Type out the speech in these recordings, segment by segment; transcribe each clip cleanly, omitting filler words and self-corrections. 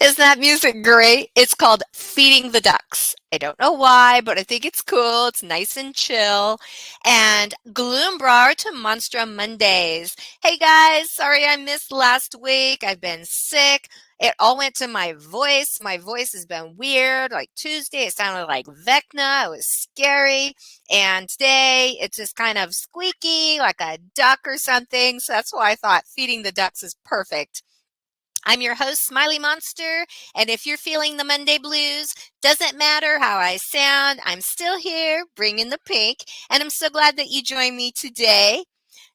Isn't that music great? It's called Feeding the Ducks. I don't know why, but I think it's cool. It's nice and chill. And Gloombrar to Monstro Mondayz. Hey guys, sorry I missed last week. I've been sick. It all went to my voice. My voice has been weird. Like Tuesday, it sounded like Vecna. It was scary. And today, it's just kind of squeaky, like a duck or something. So that's why I thought feeding the ducks is perfect. I'm your host, SmileyMonster, and if you're feeling the Monday blues, doesn't matter how I sound, I'm still here bringing the pink, and I'm so glad that you joined me today.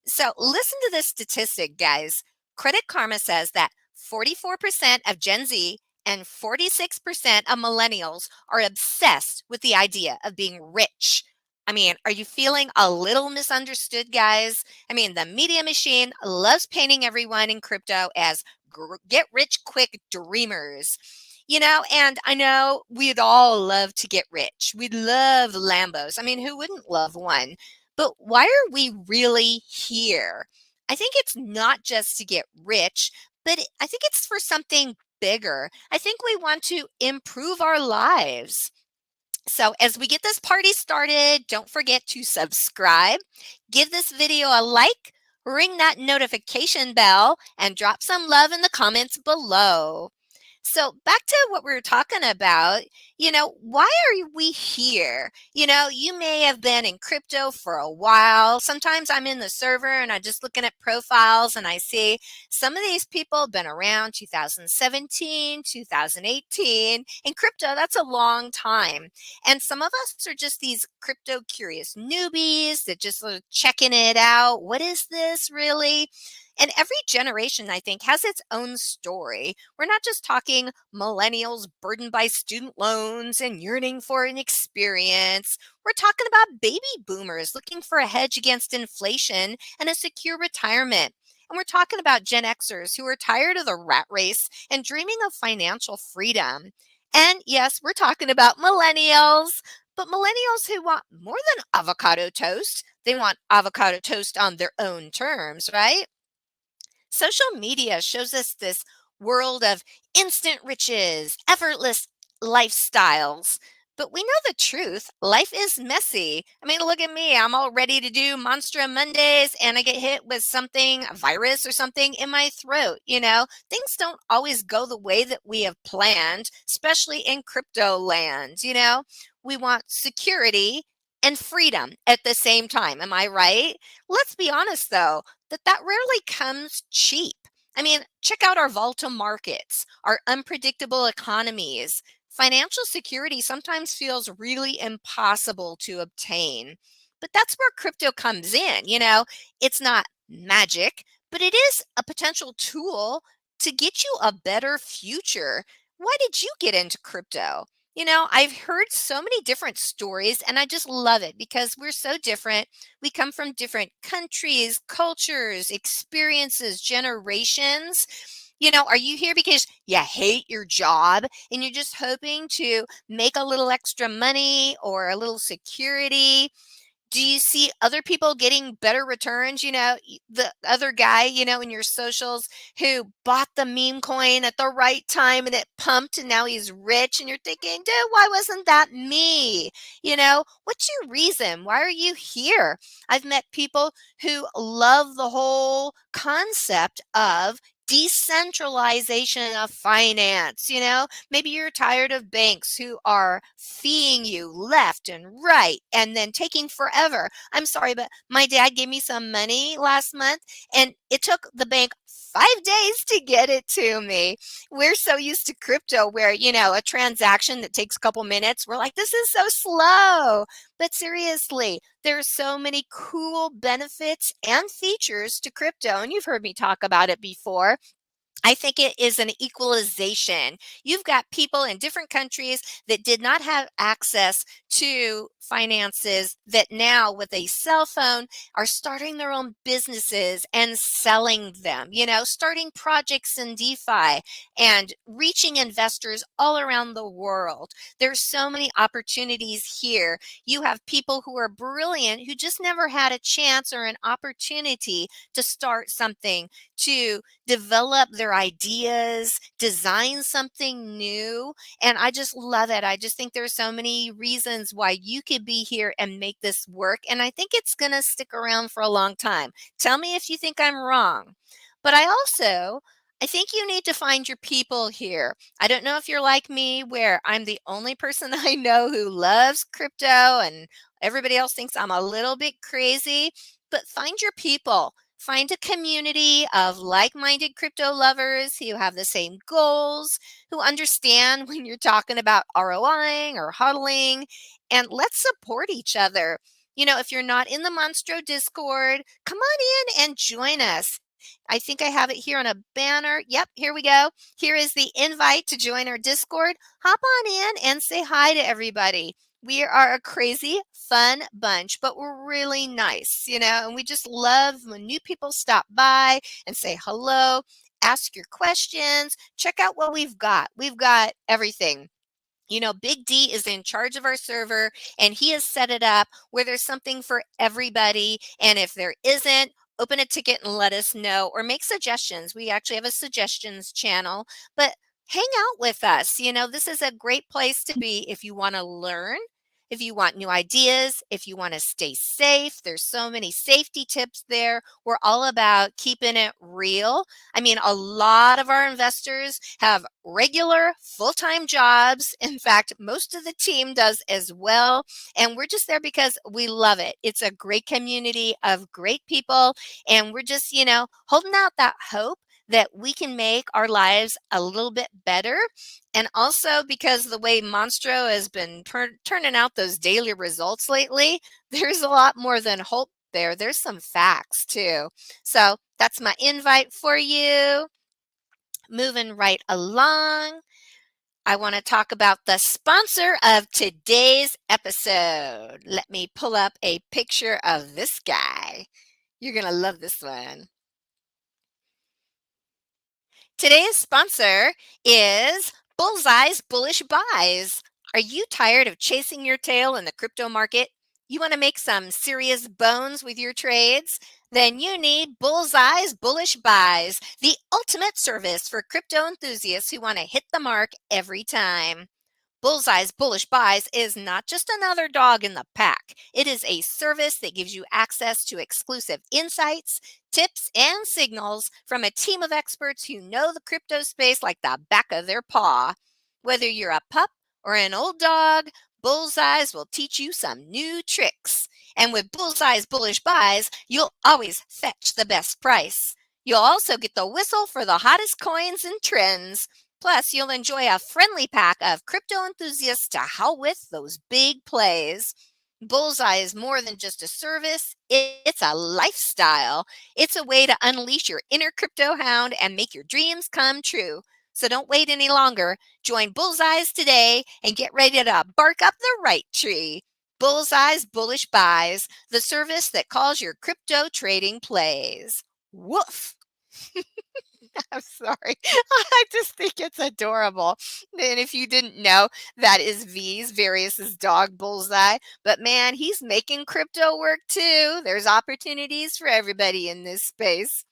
So, listen to this statistic, guys. Credit Karma says that 44% of Gen Z and 46% of millennials are obsessed with the idea of being rich. I mean, are you feeling a little misunderstood, guys? I mean, the media machine loves painting everyone in crypto as get rich quick dreamers. And I know we'd all love to get rich. We'd love Lambos. I mean, who wouldn't love one? But why are we really here? I think it's not just to get rich, but I think it's for something bigger. I think we want to improve our lives. So as we get this party started, don't forget to subscribe, give this video a like, ring that notification bell, and drop some love in the comments below. So back to what we were talking about, why are we here? You may have been in crypto for a while. Sometimes I'm in the server and I'm just looking at profiles and I see some of these people have been around 2017, 2018. In crypto, that's a long time. And some of us are just these crypto curious newbies that just sort of checking it out. What is this really? And every generation, I think, has its own story. We're not just talking millennials burdened by student loans and yearning for an experience. We're talking about baby boomers looking for a hedge against inflation and a secure retirement. And we're talking about Gen Xers who are tired of the rat race and dreaming of financial freedom. And yes, we're talking about millennials, but millennials who want more than avocado toast. They want avocado toast on their own terms, right? Social media shows us this world of instant riches, effortless lifestyles. But we know the truth. Life is messy. I mean, look at me. I'm all ready to do Monstro Mondays and I get hit with something, a virus or something in my throat. Things don't always go the way that we have planned, especially in crypto land. We want security and freedom at the same time. Am I right? Let's be honest, though that rarely comes cheap. I mean, check out our volatile markets, our unpredictable economies. Financial security sometimes feels really impossible to obtain. But that's where crypto comes in. It's not magic, but it is a potential tool to get you a better future. Why did you get into crypto? I've heard so many different stories and I just love it because we're so different. We come from different countries, cultures, experiences, generations. Are you here because you hate your job and you're just hoping to make a little extra money or a little security? Do you see other people getting better returns? The other guy, in your socials who bought the meme coin at the right time and it pumped and now he's rich. And you're thinking, dude, why wasn't that me? What's your reason? Why are you here? I've met people who love the whole concept of decentralization of finance. Maybe you're tired of banks who are feeing you left and right and then taking forever. I'm sorry, but my dad gave me some money last month and it took the bank 5 days to get it to me. We're so used to crypto where, a transaction that takes a couple minutes, we're like, this is so slow. But seriously, there's so many cool benefits and features to crypto. And you've heard me talk about it before. I think it is an equalization. You've got people in different countries that did not have access to finances that now with a cell phone are starting their own businesses and selling them, starting projects in DeFi and reaching investors all around the world. There's so many opportunities here. You have people who are brilliant who just never had a chance or an opportunity to start something, to develop their ideas, design something new. And I just love it. I just think there's so many reasons why you could be here and make this work. And I think it's going to stick around for a long time. Tell me if you think I'm wrong. But I think you need to find your people here. I don't know if you're like me, where I'm the only person I know who loves crypto and everybody else thinks I'm a little bit crazy, but find your people. Find a community of like-minded crypto lovers who have the same goals, who understand when you're talking about ROIing or hodling, and let's support each other. If you're not in the Monstro Discord, come on in and join us. I think I have it here on a banner. Yep, here we go. Here is the invite to join our Discord. Hop on in and say hi to everybody. We are a crazy, fun bunch, but we're really nice, and we just love when new people stop by and say hello, ask your questions, check out what we've got. We've got everything. Big D is in charge of our server, and he has set it up where there's something for everybody. And if there isn't, open a ticket and let us know, or make suggestions. We actually have a suggestions channel, but hang out with us. This is a great place to be if you want to learn, if you want new ideas, if you want to stay safe. There's so many safety tips there. We're all about keeping it real. I mean, a lot of our investors have regular full-time jobs. In fact, most of the team does as well. And we're just there because we love it. It's a great community of great people. And we're just, holding out that hope that we can make our lives a little bit better. And also because the way Monstro has been turning out those daily results lately, there's a lot more than hope there. There's some facts too. So that's my invite for you. Moving right along, I want to talk about the sponsor of today's episode. Let me pull up a picture of this guy. You're going to love this one. Today's sponsor is Bullseye's Bullish Buys. Are you tired of chasing your tail in the crypto market? You want to make some serious bones with your trades? Then you need Bullseye's Bullish Buys, the ultimate service for crypto enthusiasts who want to hit the mark every time. Bullseye's Bullish Buys is not just another dog in the pack. It is a service that gives you access to exclusive insights, tips, and signals from a team of experts who know the crypto space like the back of their paw. Whether you're a pup or an old dog, Bullseyes will teach you some new tricks. And with Bullseye's Bullish Buys, you'll always fetch the best price. You'll also get the whistle for the hottest coins and trends. Plus, you'll enjoy a friendly pack of crypto enthusiasts to help with those big plays. Bullseye is more than just a service, it's a lifestyle. It's a way to unleash your inner crypto hound and make your dreams come true. So don't wait any longer. Join Bullseyes today and get ready to bark up the right tree. Bullseye's Bullish Buys, the service that calls your crypto trading plays. Woof! I'm sorry. I just think it's adorable. And if you didn't know, that is Various's dog Bullseye. But man, he's making crypto work too. There's opportunities for everybody in this space.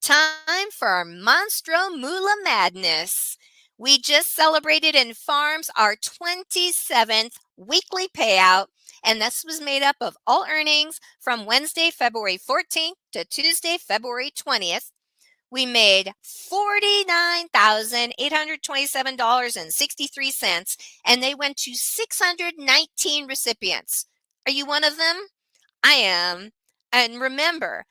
Time for our Monstro Moolah Madness. We just celebrated in Farmz our 27th weekly payout, and this was made up of all earnings from Wednesday, February 14th to Tuesday, February 20th. We made $49,827.63, and they went to 619 recipients. Are you one of them? I am. And remember,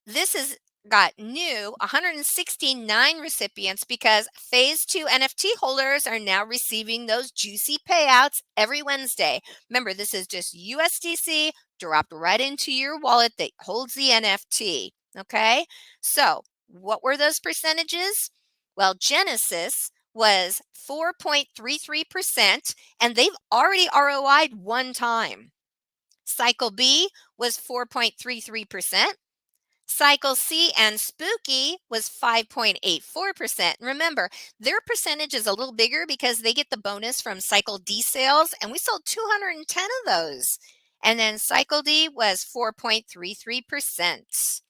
this has got new 169 recipients because Phase 2 NFT holders are now receiving those juicy payouts every Wednesday. Remember, this is just USDC dropped right into your wallet that holds the NFT. Okay? So, what were those percentages? Well, Genesis was 4.33%, and they've already ROI'd one time. Cycle B was 4.33%. Cycle C and Spooky was 5.84%. Remember, their percentage is a little bigger because they get the bonus from Cycle D sales, and we sold 210 of those. And then Cycle D was 4.33%.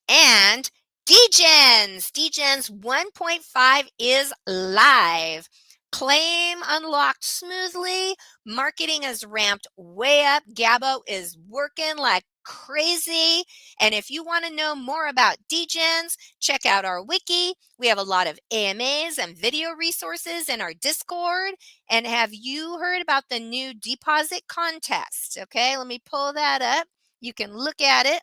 And Degens 1.5 is live. Claim unlocked smoothly. Marketing is ramped way up. Gabo is working like crazy. And if you want to know more about Degens, check out our wiki. We have a lot of AMAs and video resources in our Discord. And have you heard about the new deposit contest? Okay, let me pull that up. You can look at it.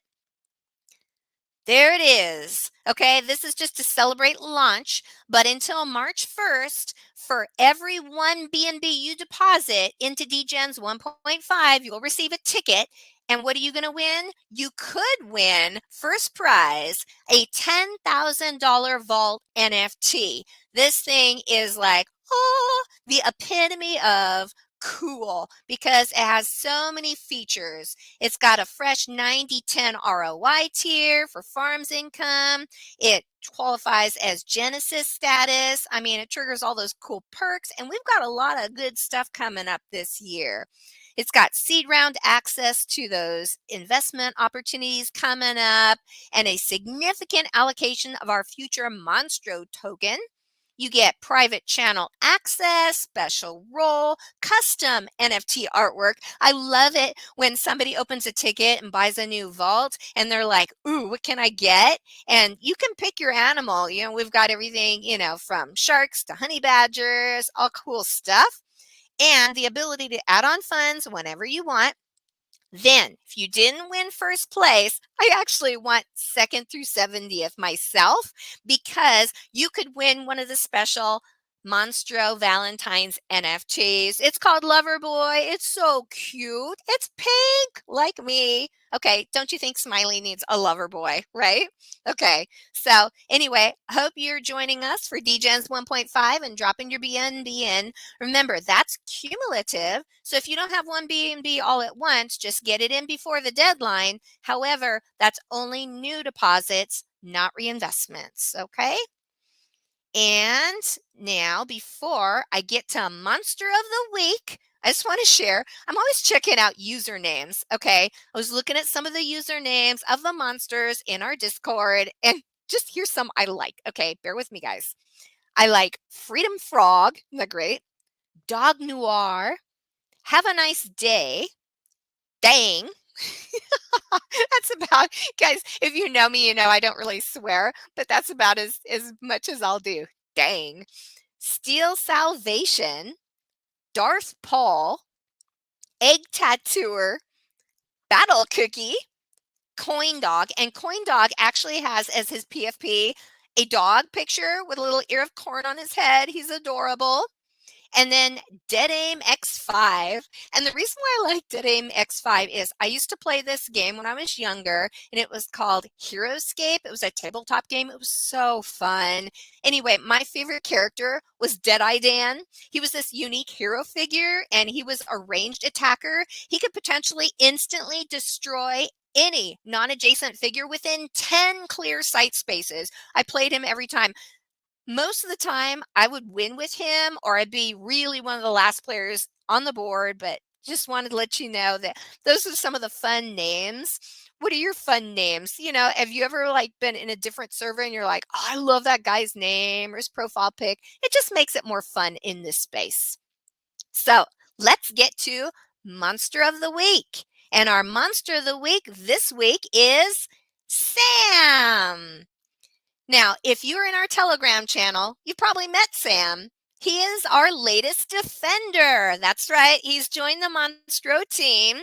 There it is. Okay, this is just to celebrate launch, but until March 1st, for every one BNB you deposit into Degens 1.5, you'll receive a ticket. And what are you going to win? You could win first prize, a $10,000 Vault NFT. This thing is like, oh, the epitome of cool because it has so many features. It's got a fresh 90-10 ROI tier for Farmz income. It qualifies as Genesis status. I mean, it triggers all those cool perks, and we've got a lot of good stuff coming up this year. It's got seed round access to those investment opportunities coming up and a significant allocation of our future Monstro token. You get private channel access, special role, custom NFT artwork. I love it when somebody opens a ticket and buys a new vault and they're like, ooh, what can I get? And you can pick your animal. You know, we've got everything, you know, from sharks to honey badgers, all cool stuff. And the ability to add on funds whenever you want. Then, if you didn't win first place, I actually want second through 70th myself because you could win one of the special Monstro Valentine's NFTs. It's called Loverboy. It's so cute. It's pink, like me. Okay, don't you think Smiley needs a Loverboy, right? Okay, so anyway, hope you're joining us for Degens 1.5 and dropping your BNB in. Remember, that's cumulative. So if you don't have one BNB all at once, just get it in before the deadline. However, that's only new deposits, not reinvestments. Okay. And now, before I get to Monster of the Week, I just want to share, I'm always checking out usernames. Okay. I was looking at some of the usernames of the monsters in our Discord, and just here's some I like. Okay. Bear with me, guys. I like Freedom Frog. Isn't that great? Dog Noir. Have a nice day. Dang. That's about, guys, if you know me, you know I don't really swear, but that's about as much as I'll do. Dang. Steel Salvation, Darth Paul, Egg Tattooer, Battle Cookie, Coin Dog, and Coin Dog actually has as his PFP a dog picture with a little ear of corn on his head. He's adorable. And then Dead Aim X5. And the reason why I like Dead Aim X5 is I used to play this game when I was younger, and it was called Heroescape. It was a tabletop game. It was so fun. Anyway, my favorite character was Deadeye Dan. He was this unique hero figure, and he was a ranged attacker. He could potentially instantly destroy any non-adjacent figure within 10 clear sight spaces. I played him every time. Most of the time, I would win with him, or I'd be really one of the last players on the board, but just wanted to let you know that those are some of the fun names. What are your fun names? You know, have you ever like been in a different server and you're like, oh, I love that guy's name or his profile pic? It just makes it more fun in this space. So let's get to Monster of the Week. And our Monster of the Week this week is Sam. Now, if you're in our Telegram channel, you've probably met Sam. He is our latest defender. That's right. He's joined the Monstro team.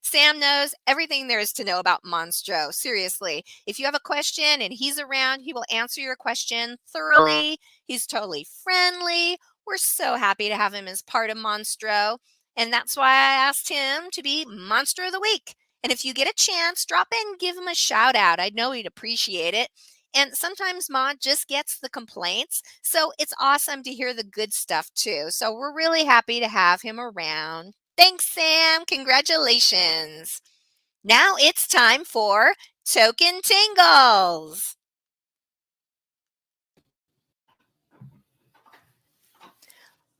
Sam knows everything there is to know about Monstro. Seriously, if you have a question and he's around, he will answer your question thoroughly. He's totally friendly. We're so happy to have him as part of Monstro. And that's why I asked him to be Monster of the Week. And if you get a chance, drop in and give him a shout out. I know he'd appreciate it. And sometimes Mod just gets the complaints. So it's awesome to hear the good stuff too. So we're really happy to have him around. Thanks, Sam. Congratulations. Now it's time for Token Tingles.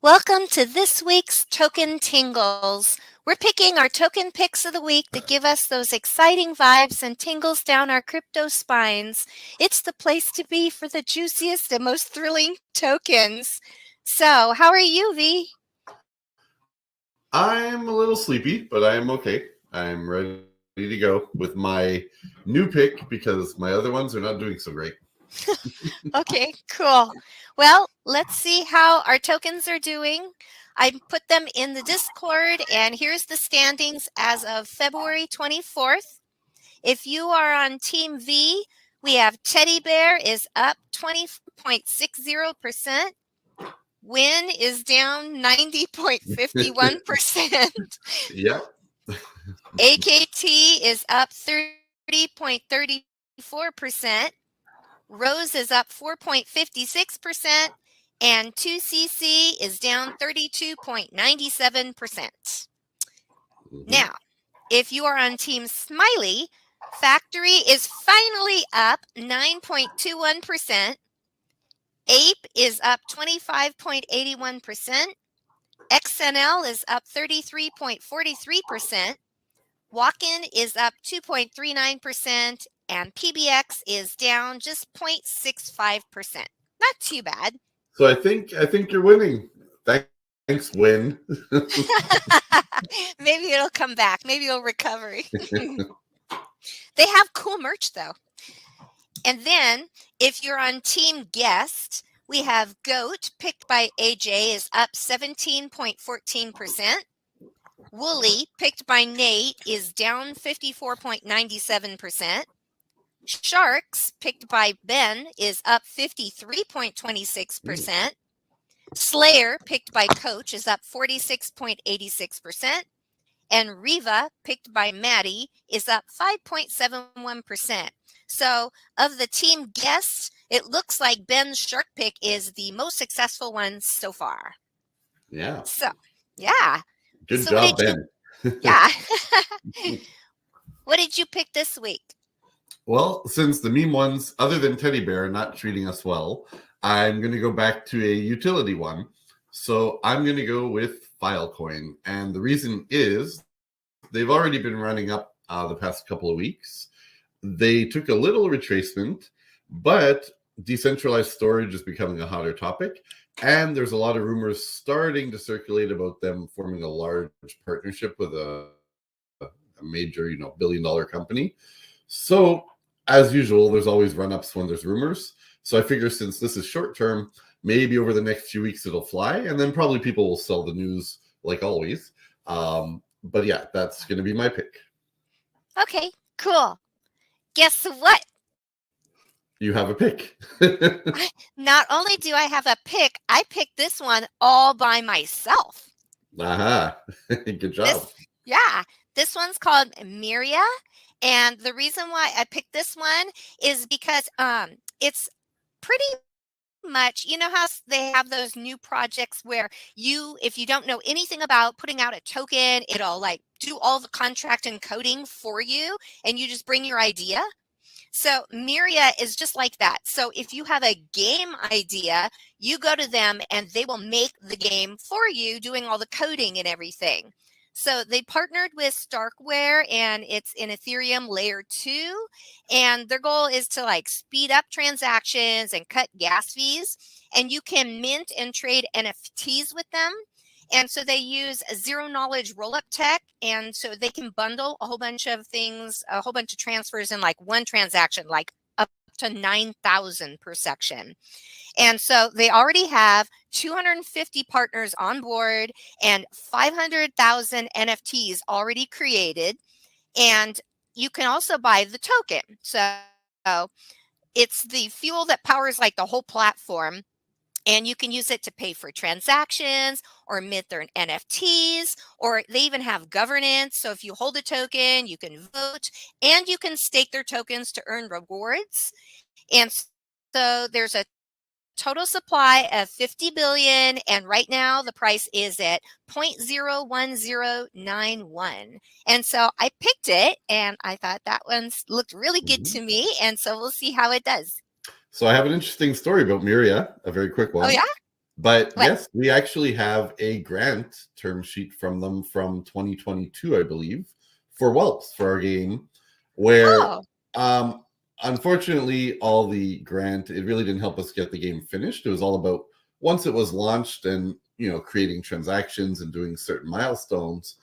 Welcome to this week's Token Tingles, We're picking our token picks of the week to give us those exciting vibes and tingles down our crypto spines. It's the place to be for the juiciest and most thrilling tokens. So, how are you, V? I'm a little sleepy, but I am okay. I'm ready to go with my new pick because my other ones are not doing so great. Okay, cool. Well, let's see how our tokens are doing. I put them in the Discord, and here's the standings as of February 24th. If you are on Team V, we have Teddy Bear is up 20.60%. Win is down 90.51%. Yeah. AKT is up 30.34%. Rose is up 4.56%. And 2CC is down 32.97%. Now, if you are on Team Smiley, Factory is finally up 9.21%. Ape is up 25.81%. XNL is up 33.43%. Walk-in is up 2.39%. And PBX is down just 0.65%. Not too bad. So I think you're winning. Thanks, win. Maybe it'll come back. Maybe it'll recover. They have cool merch, though. And then, if you're on Team Guest, we have Goat, picked by AJ, is up 17.14%. Wooly, picked by Nate, is down 54.97%. Sharks, picked by Ben, is up 53.26%. Slayer, picked by Coach, is up 46.86%. And Riva, picked by Maddie, is up 5.71%. So, of the team guests, it looks like Ben's shark pick is the most successful one so far. Yeah. So, yeah. Good job, Ben. Yeah. What did you pick this week? Well, since the meme ones, other than Teddy Bear, are not treating us well, I'm going to go back to a utility one. So I'm going to go with Filecoin. And the reason is they've already been running up the past couple of weeks. They took a little retracement, but decentralized storage is becoming a hotter topic. And there's a lot of rumors starting to circulate about them forming a large partnership with a major, billion-dollar company. So as usual, there's always run-ups when there's rumors. So I figure since this is short-term, maybe over the next few weeks it'll fly, and then probably people will sell the news like always. But yeah, that's going to be my pick. Okay, cool. Guess what? You have a pick. Not only do I have a pick, I picked this one all by myself. Aha. Good job. This one's called Miria. And the reason why I picked this one is because it's pretty much, how they have those new projects where if you don't know anything about putting out a token, it'll like do all the contract and coding for you, and you just bring your idea. So Miria is just like that. So if you have a game idea, you go to them and they will make the game for you, doing all the coding and everything. So they partnered with Starkware, and it's in Ethereum layer 2. And their goal is to speed up transactions and cut gas fees. And you can mint and trade NFTs with them. And so they use zero knowledge rollup tech. And so they can bundle a whole bunch of things, a whole bunch of transfers in one transaction, up to 9,000 per section. And so they already have 250 partners on board and 500,000 NFTs already created. And you can also buy the token. So it's the fuel that powers the whole platform. And you can use it to pay for transactions or mint their NFTs, or they even have governance. So if you hold a token, you can vote, and you can stake their tokens to earn rewards. And so there's a total supply of 50 billion, and right now the price is at 0.01091. And so I picked it, and I thought that one looked really good to me, and so we'll see how it does. So I have an interesting story about Miria, a very quick one. Oh, yeah? But What? yes, we actually have a grant term sheet from them from 2022, I believe, for whelps for our game, where Oh, unfortunately all the grant, it really didn't help us get the game finished. It was all about once it was launched and creating transactions and doing certain milestones.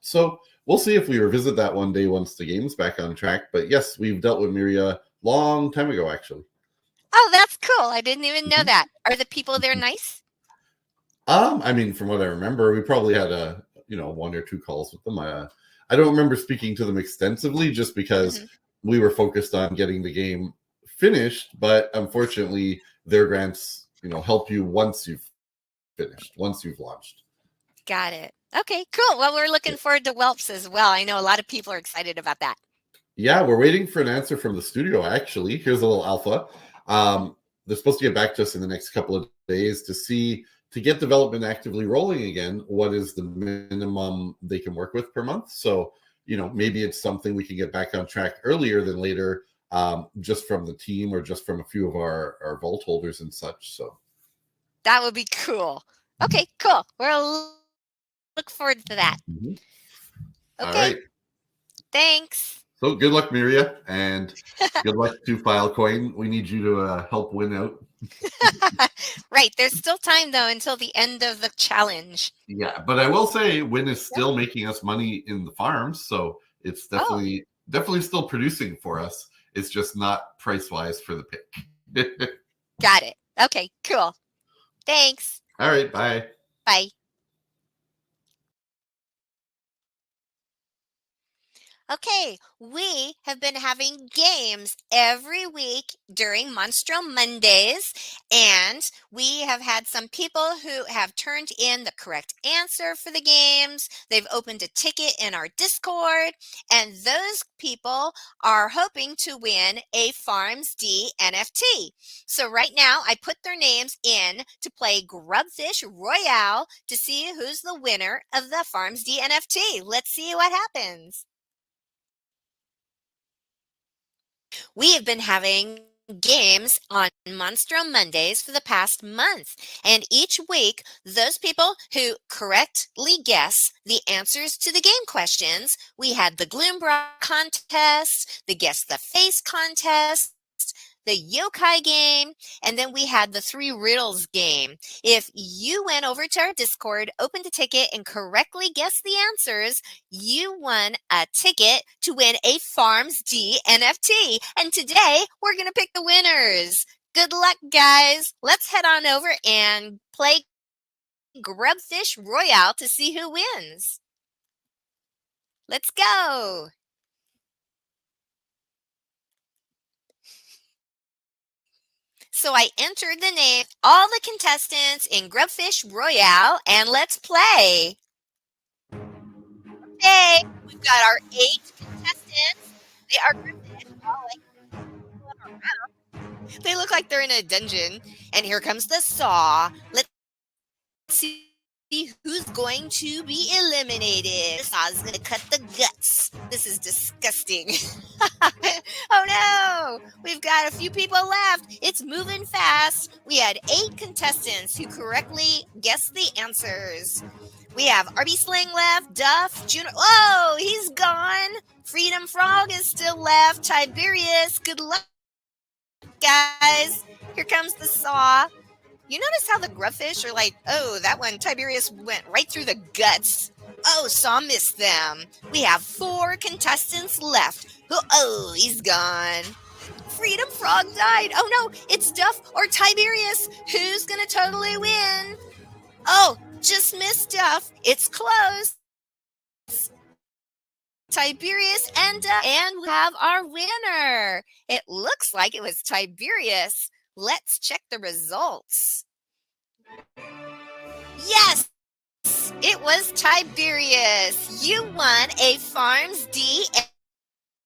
So we'll see if we revisit that one day once the game's back on track. But yes, we've dealt with Miria long time ago, actually. oh, that's cool. I didn't even know Mhm. that. Are the people there nice? I mean, from what I remember, we probably had one or two calls with them. I don't remember speaking to them extensively, just because Hmm. we were focused on getting the game finished. But unfortunately, their grants, help you once you've finished, once you've launched. Got it. Okay, cool. Well, we're Yeah. looking forward to whelps as well. I know a lot of people are excited about that. Yeah, we're waiting for an answer from the studio. Actually, here's a little alpha. They're supposed to get back to us in the next couple of days to get development actively rolling again. What is the minimum they can work with per month? So, maybe it's something we can get back on track earlier than later, just from the team or just from a few of our vault holders and such. So, That would be cool. Okay, cool. We'll look forward to that. mhm. All Okay, right. thanks. So good luck, Miria, and good luck to Filecoin. We need you to help win out. Right, there's still time though until the end of the challenge. Yeah, but I will say Win is Yep. still making us money in the farms, so it's Oh, definitely still producing for us. It's just not price wise for the pick. got it. Okay, cool. Thanks. All right, bye. Bye. Okay, we have been having games every week during Monstro Mondays, and we have had some people who have turned in the correct answer for the games. They've opened a ticket in our Discord, and those people are hoping to win a Farmz NFT. So right now, I put their names in to play Grubfish Royale to see who's the winner of the Farmz NFT. Let's see what happens. We have been having games on Monstro Mondays for the past month. And each week, those people who correctly guess the answers to the game questions, we had the Gloom Bra contest, the Guess the Face contest, the yokai game, and then we had the three riddles game. If you went over to our Discord, opened a ticket, and correctly guessed the answers, you won a ticket to win a Farmz NFT. And today we're going to pick the winners. Good luck, guys. Let's head on over and play Grubfish Royale to see who wins. Let's go. So I entered the name, all the contestants in Grubfish Royale, and let's play. Hey, we've got our 8 contestants. They are Grubfish. They look like they're in a dungeon. And here comes the saw. Let's see who's going to be eliminated. The saw is going to cut the guts. This is disgusting. Oh no! We've got a few people left. It's moving fast. We had 8 contestants who correctly guessed the answers. We have RB Sling left, Duff, Juno. Oh, he's gone. Freedom Frog is still left. Tiberius, good luck, guys. Here comes the saw. You notice how the grubfish are like, oh, that one, Tiberius went right through the guts. Oh, Saw missed them. We have 4 contestants left. Oh, he's gone. Freedom Frog died. Oh no, it's Duff or Tiberius. Who's gonna totally win? Oh, just missed Duff. It's close. Tiberius and we have our winner. It looks like it was Tiberius. Let's check the results. Yes, it was Tiberius. You won a Farmz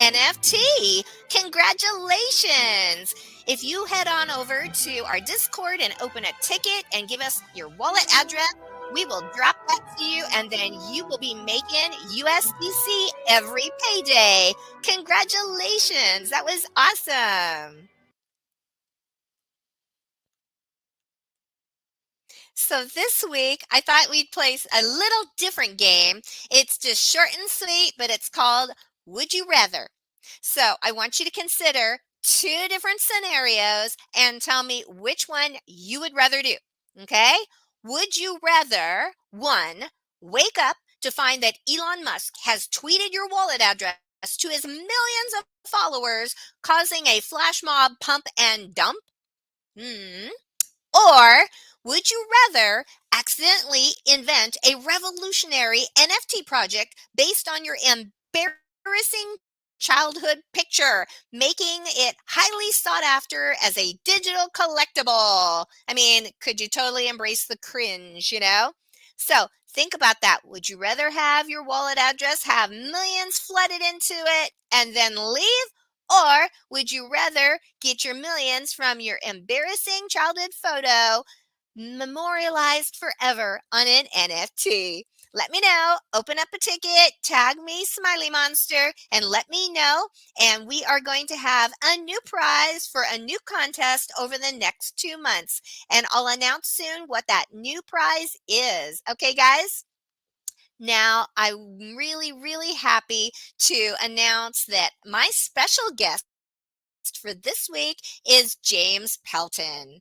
NFT. Congratulations. If you head on over to our Discord and open a ticket and give us your wallet address, we will drop that to you, and then you will be making USDC every payday. Congratulations. That was awesome. So this week, I thought we'd play a little different game. It's just short and sweet, but it's called Would You Rather? So I want you to consider two different scenarios and tell me which one you would rather do. Okay? Would you rather, one, wake up to find that Elon Musk has tweeted your wallet address to his millions of followers, causing a flash mob pump and dump? Or would you rather accidentally invent a revolutionary NFT project based on your embarrassing childhood picture, making it highly sought after as a digital collectible? I mean, could you totally embrace the cringe, So think about that. Would you rather have your wallet address have millions flooded into it and then leave? Or would you rather get your millions from your embarrassing childhood photo memorialized forever on an NFT? Let me know. Open up a ticket, tag me, SmileyMonster, and let me know. And we are going to have a new prize for a new contest over the next 2 months. And I'll announce soon what that new prize is. Okay, guys? Now, I'm really, really happy to announce that my special guest for this week is James Pelton.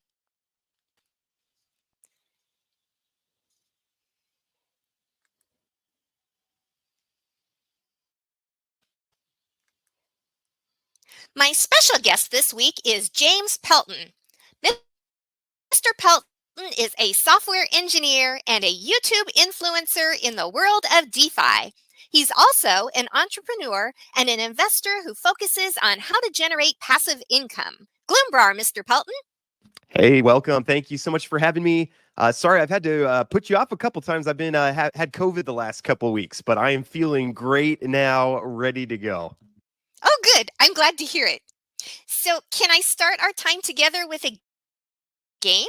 My special guest this week is James Pelton. Mr. Pelton is a software engineer and a YouTube influencer in the world of DeFi. He's also an entrepreneur and an investor who focuses on how to generate passive income. Gloombrar, Mr. Pelton. Hey, welcome. Thank you so much for having me. Sorry, I've had to put you off a couple times. I've been had COVID the last couple weeks, but I am feeling great now, ready to go. Oh, good. I'm glad to hear it. So can I start our time together with a game?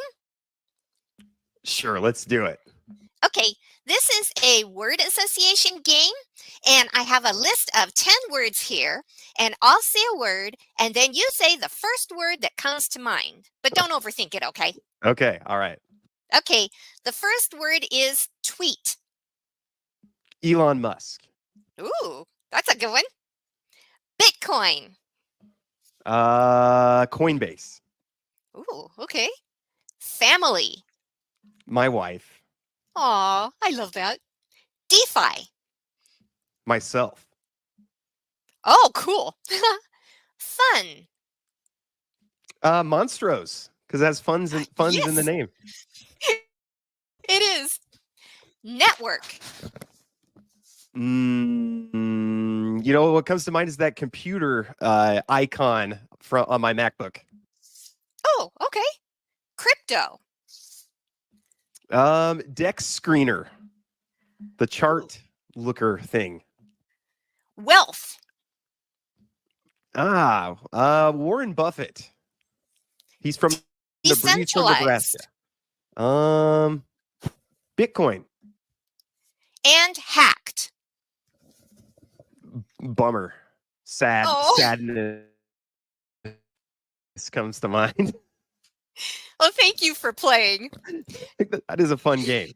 Sure, let's do it. Okay, this is a word association game, and I have a list of 10 words here, and I'll say a word, and then you say the first word that comes to mind. But don't overthink it, okay? Okay, all right. Okay, the first word is tweet. Elon Musk. Ooh, that's a good one. Bitcoin. Coinbase. Ooh, okay. Family. My wife. Aw, I love that. DeFi. Myself. Oh, cool. Fun. Monstros, because it has funds in the name. It is. Network. You know what comes to mind is that computer icon on my MacBook. Oh, okay. Crypto. Dex screener. The chart looker thing. Wealth. Warren Buffett. He's from the Breeze from Nebraska. Bitcoin. And hacked. Bummer. Sadness comes to mind. Well, thank you for playing. That is a fun game.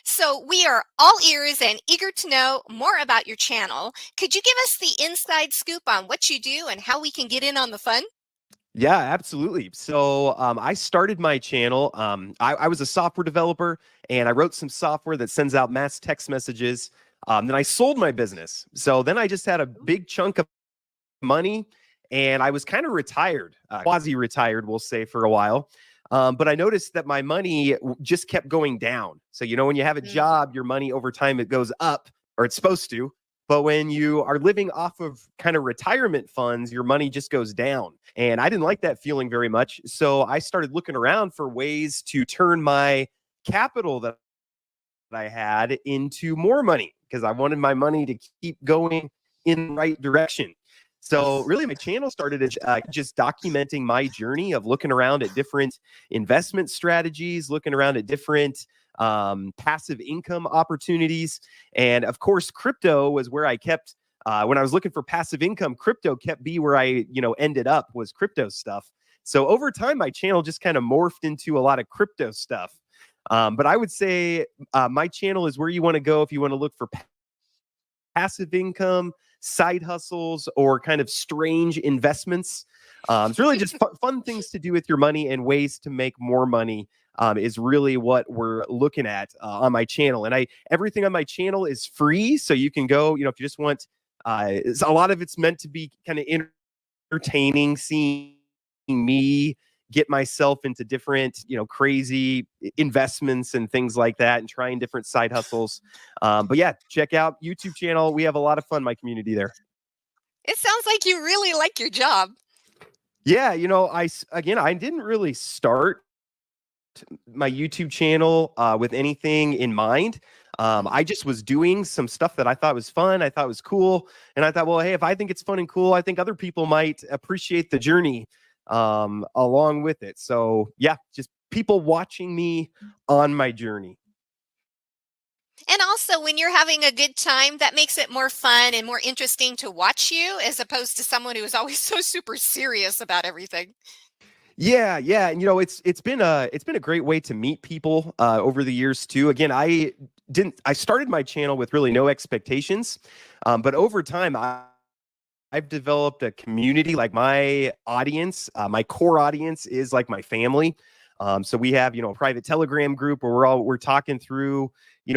So we are all ears and eager to know more about your channel. Could you give us the inside scoop on what you do and how we can get in on the fun? Yeah, absolutely. So I started my channel. I was a software developer, and I wrote some software that sends out mass text messages. Then I sold my business. So then I just had a big chunk of money, and I was kind of retired, quasi-retired, we'll say, for a while. But I noticed that my money just kept going down. So, when you have a job, your money over time, it goes up, or it's supposed to. But when you are living off of kind of retirement funds, your money just goes down. And I didn't like that feeling very much. So I started looking around for ways to turn my capital that I had into more money, because I wanted my money to keep going in the right direction. So really, my channel started as just documenting my journey of looking around at different investment strategies, looking around at different passive income opportunities. And of course, crypto was where I kept, when I was looking for passive income, crypto kept be where I, ended up, was crypto stuff. So over time, my channel just kind of morphed into a lot of crypto stuff. But I would say my channel is where you want to go if you want to look for passive income, side hustles, or kind of strange investments. It's really just fun things to do with your money and ways to make more money is really what we're looking at on my channel. And everything on my channel is free. So you can go, if you just want, a lot of it's meant to be kind of entertaining, seeing me get myself into different, crazy investments and things like that and trying different side hustles. But yeah, check out YouTube channel. We have a lot of fun in my community there. It sounds like you really like your job. Yeah, I didn't really start my YouTube channel with anything in mind. I just was doing some stuff that I thought was fun. I thought was cool. And I thought, well, hey, if I think it's fun and cool, I think other people might appreciate the journey along with it. So yeah, just people watching me on my journey. And also, when you're having a good time, that makes it more fun and more interesting to watch you as opposed to someone who is always so super serious about everything. Yeah, and it's been a great way to meet people over the years too. Again, I started my channel with really no expectations, but over time I've developed a community. Like my audience, my core audience is like my family. So we have a private Telegram group where we're talking through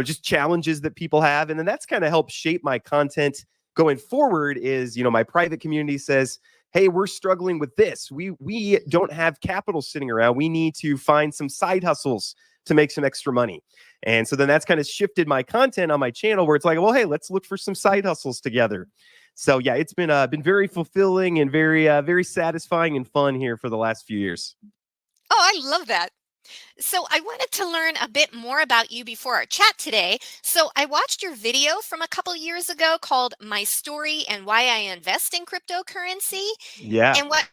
just challenges that people have, and then that's kind of helped shape my content going forward. Is my private community says, hey, we're struggling with this. We don't have capital sitting around. We need to find some side hustles to make some extra money. And so then that's kind of shifted my content on my channel where it's like, well, hey, let's look for some side hustles together. So yeah, it's been very fulfilling and very satisfying and fun here for the last few years. Oh, I love that. So I wanted to learn a bit more about you before our chat today. So I watched your video from a couple years ago called My Story and Why I Invest in Cryptocurrency. Yeah. And what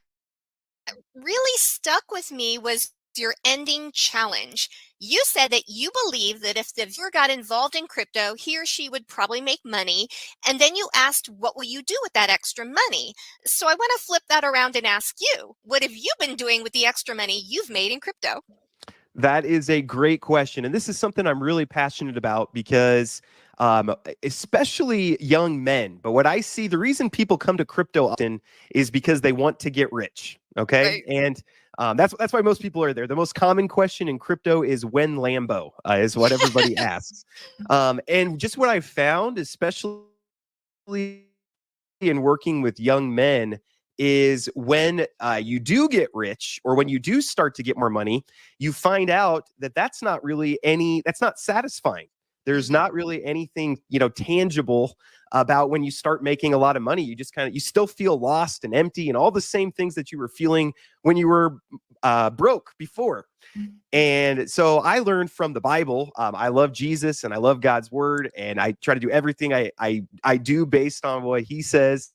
really stuck with me was your ending challenge. You said that you believe that if the viewer got involved in crypto, he or she would probably make money. And then you asked, what will you do with that extra money? So I want to flip that around and ask you, what have you been doing with the extra money you've made in crypto? That is a great question. And this is something I'm really passionate about because especially young men. But what I see, the reason people come to crypto often is because they want to get rich. Okay. Right. And that's why most people are there. The most common question in crypto is when Lambo is what everybody asks. And just what I found, especially in working with young men, is when you do get rich or when you do start to get more money, you find out that that's not satisfying. There's not really anything, tangible about when you start making a lot of money. You just you still feel lost and empty and all the same things that you were feeling when you were broke before. And so I learned from the Bible. I love Jesus and I love God's word. And I try to do everything I do based on what he says.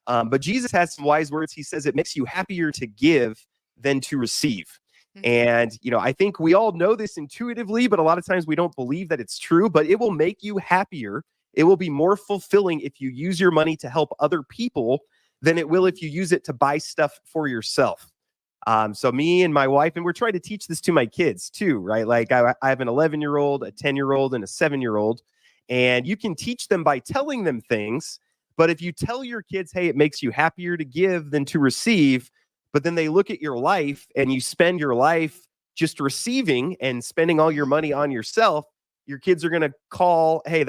But Jesus has some wise words. He says it makes you happier to give than to receive. And, I think we all know this intuitively, but a lot of times we don't believe that it's true, but it will make you happier. It will be more fulfilling if you use your money to help other people than it will if you use it to buy stuff for yourself. So me and my wife, and we're trying to teach this to my kids too, right? Like I have an 11-year-old, a 10-year-old, and a 7-year-old, and you can teach them by telling them things. But if you tell your kids, hey, it makes you happier to give than to receive, but then they look at your life and you spend your life just receiving and spending all your money on yourself, your kids are going to call, hey,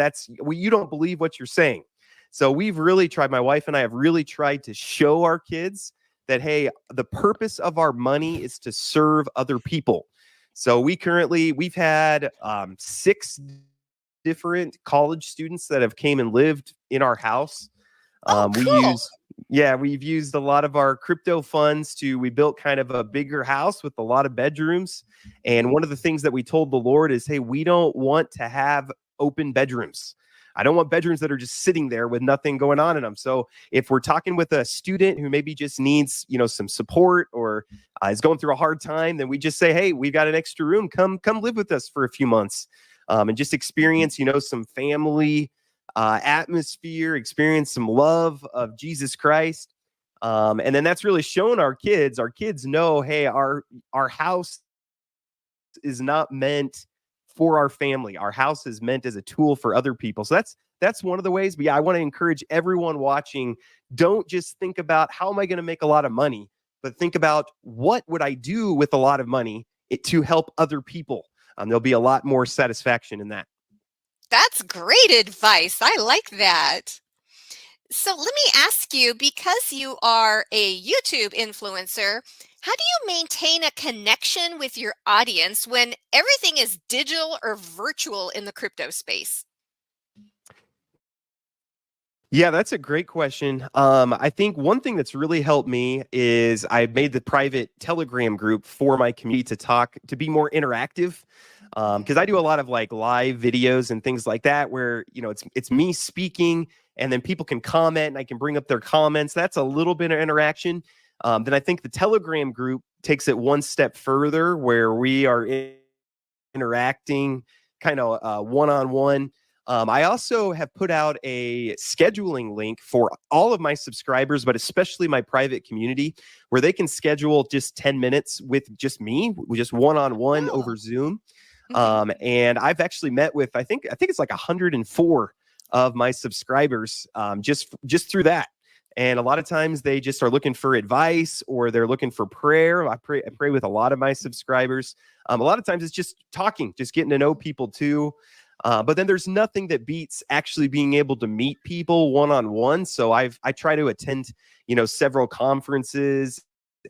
you don't believe what you're saying. So we've really tried, my wife and I have really tried to show our kids that, hey, the purpose of our money is to serve other people. So we've had 6 different college students that have came and lived in our house. Cool. We've used a lot of our crypto funds we built kind of a bigger house with a lot of bedrooms. And one of the things that we told the Lord is, hey, we don't want to have open bedrooms. I don't want bedrooms that are just sitting there with nothing going on in them. So if we're talking with a student who maybe just needs, some support or is going through a hard time, then we just say, hey, we've got an extra room. Come live with us for a few months and just experience, some family atmosphere, experience some love of Jesus Christ. And then that's really shown our kids. Our kids know, hey, our house is not meant for our family. Our house is meant as a tool for other people. So that's one of the ways. But yeah, I want to encourage everyone watching, don't just think about how am I going to make a lot of money, but think about what would I do with a lot of money to help other people. There'll be a lot more satisfaction in that. That's great advice. I like that. So let me ask you, because you are a YouTube influencer, how do you maintain a connection with your audience when everything is digital or virtual in the crypto space? Yeah, that's a great question. I think one thing that's really helped me is I made the private Telegram group for my community to be more interactive. Because I do a lot of like live videos and things like that, where it's me speaking, and then people can comment, and I can bring up their comments. That's a little bit of interaction. Then I think the Telegram group takes it one step further, where we are interacting kind of one-on-one. I also have put out a scheduling link for all of my subscribers, but especially my private community, where they can schedule just 10 minutes with just me, just one-on-one over Zoom. And I've actually met with, I think it's like 104 of my subscribers just through that. And a lot of times they just are looking for advice, or they're looking for prayer. I pray with a lot of my subscribers. A lot of times it's just talking, just getting to know people too. But then there's nothing that beats actually being able to meet people one-on-one. So I try to attend, several conferences.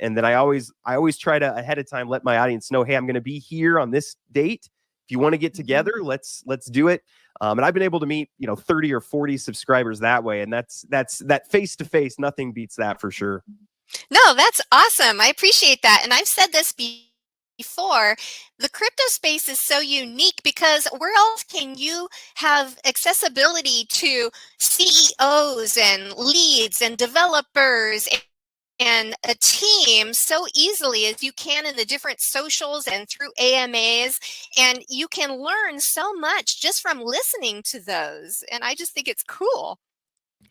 And then I always try to ahead of time let my audience know, hey, I'm going to be here on this date. If you want to get together, let's do it. And I've been able to meet 30 or 40 subscribers that way, and that's that face to face. Nothing beats that for sure. No, that's awesome. I appreciate that, and I've said this before. The crypto space is so unique because where else can you have accessibility to CEOs and leads and developers and a team so easily as you can in the different socials and through AMAs, and you can learn so much just from listening to those, and I just think it's cool.